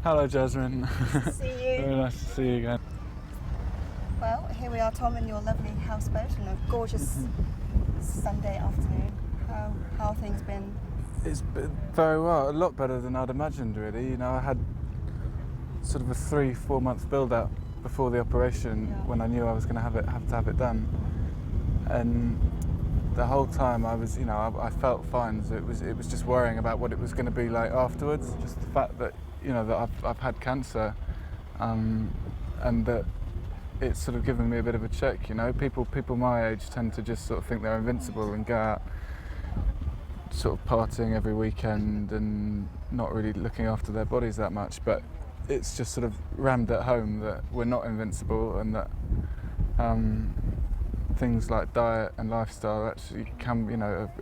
Hello, Jasmine. Nice to see you. Very nice to see you again. Well, here we are, Tom, in your lovely houseboat on a gorgeous Sunday afternoon. How have things been? It's been very well, a lot better than I'd imagined, really. You know, I had sort of a 3-4 month build-up before the operation when I knew I was going to have to have it done, and the whole time I was, I felt fine. So it was just worrying about what it was going to be like afterwards. Just the fact that, that I've had cancer, and that it's sort of given me a bit of a check. People my age tend to just sort of think they're invincible and go out sort of partying every weekend and not really looking after their bodies that much. But it's just sort of rammed at home that we're not invincible, and that things like diet and lifestyle actually can,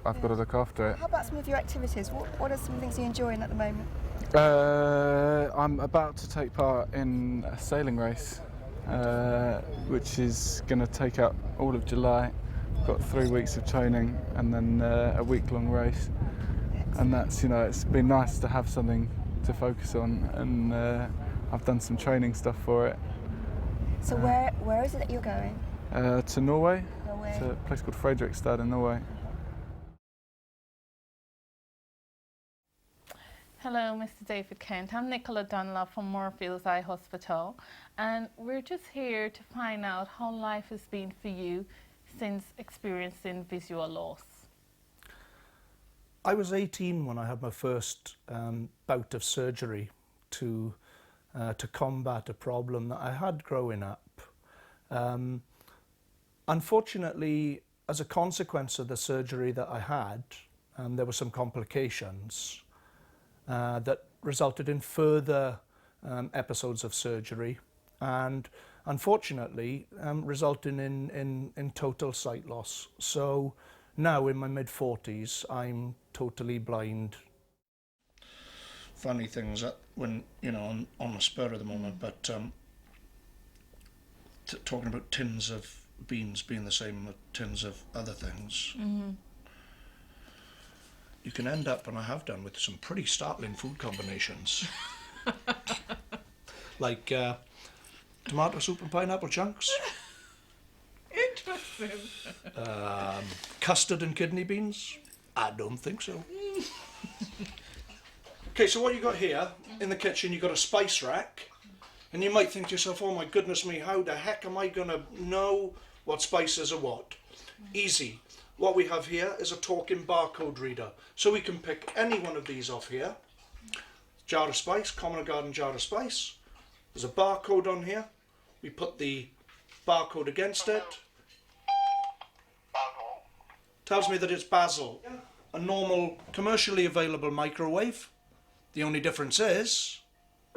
I've got to look after it. How about some of your activities? What are some things you're enjoying at the moment? I'm about to take part in a sailing race, which is going to take up all of July. I've got 3 weeks of training and then a week-long race. And that's, it's been nice to have something to focus on, and I've done some training stuff for it. So where is it that you're going? To Norway, Norway. to a place called Fredrikstad in Norway. Hello, Mr. David Kent. I'm Nicola Dunlop from Moorfields Eye Hospital, and we're just here to find out how life has been for you since experiencing visual loss. I was 18 when I had my first bout of surgery to combat a problem that I had growing up. Unfortunately, as a consequence of the surgery that I had, there were some complications that resulted in further episodes of surgery, and unfortunately resulting in total sight loss. So now in my mid-40s, I'm totally blind. Funny things that when, on the spur of the moment, but talking about tins of beans being the same with tins of other things, you can end up, and I have done, with some pretty startling food combinations. Like tomato soup and pineapple chunks. Interesting. Custard and kidney beans? I don't think so. Okay, so what you got here in the kitchen, you've got a spice rack, and you might think to yourself, oh my goodness me, how the heck am I going to know what spices are what? Easy. What we have here is a talking barcode reader, so we can pick any one of these off here. Jar of spice, common garden jar of spice. There's a barcode on here. We put the barcode against it. Tells me that it's basil. A normal, commercially available microwave. The only difference is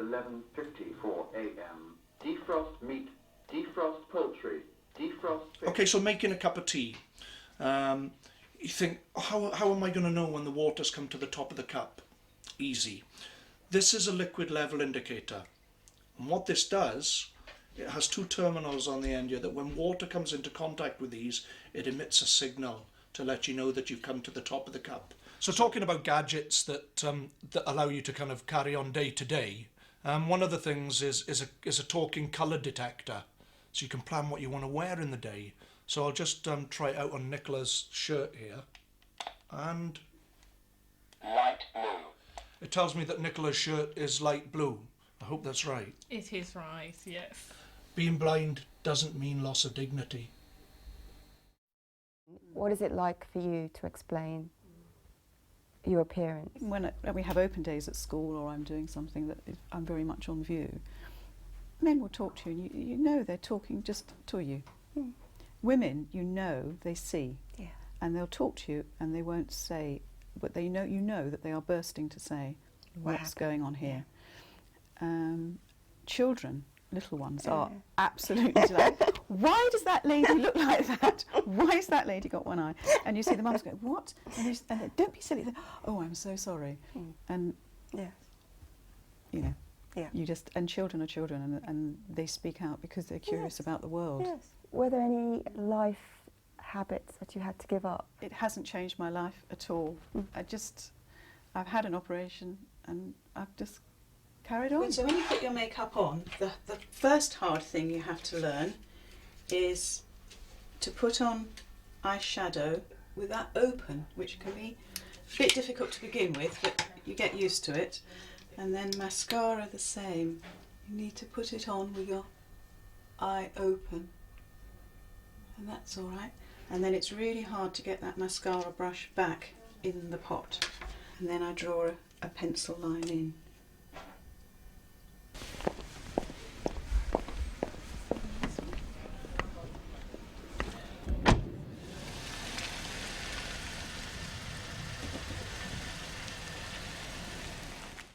11:54 a.m. Defrost meat, defrost poultry, defrost fish. Okay, so making a cup of tea. You think, how am I going to know when the water's come to the top of the cup? Easy. This is a liquid level indicator. And what this does, it has 2 terminals on the end here that when water comes into contact with these, it emits a signal to let you know that you've come to the top of the cup. So talking about gadgets that allow you to kind of carry on day to day, one of the things is a talking colour detector, so you can plan what you want to wear in the day. So I'll just try it out on Nicola's shirt here, and Light blue. it tells me that Nicola's shirt is light blue. I hope that's right. It is right, yes. Being blind doesn't mean loss of dignity. What is it like for you to explain your appearance? When we have open days at school, or I'm doing something that I'm very much on view, men will talk to you, and you know they're talking just to you. Women, they see, and they'll talk to you, and they won't say, but you know that they are bursting to say what's going on here. Children, little ones, are absolutely like, why does that lady look like that? Why has that lady got one eye? And you see the mums go, what? And they, don't be silly. Oh, I'm so sorry. And you just, and children are children, and they speak out because they're curious about the world. Yes. Were there any life habits that you had to give up? It hasn't changed my life at all. I've had an operation, and I've just carried on. So when you put your makeup on, the first hard thing you have to learn is to put on eyeshadow with that open, which can be a bit difficult to begin with, but you get used to it. And then mascara the same. You need to put it on with your eye open, and that's all right. And then it's really hard to get that mascara brush back in the pot, and then I draw a pencil line in.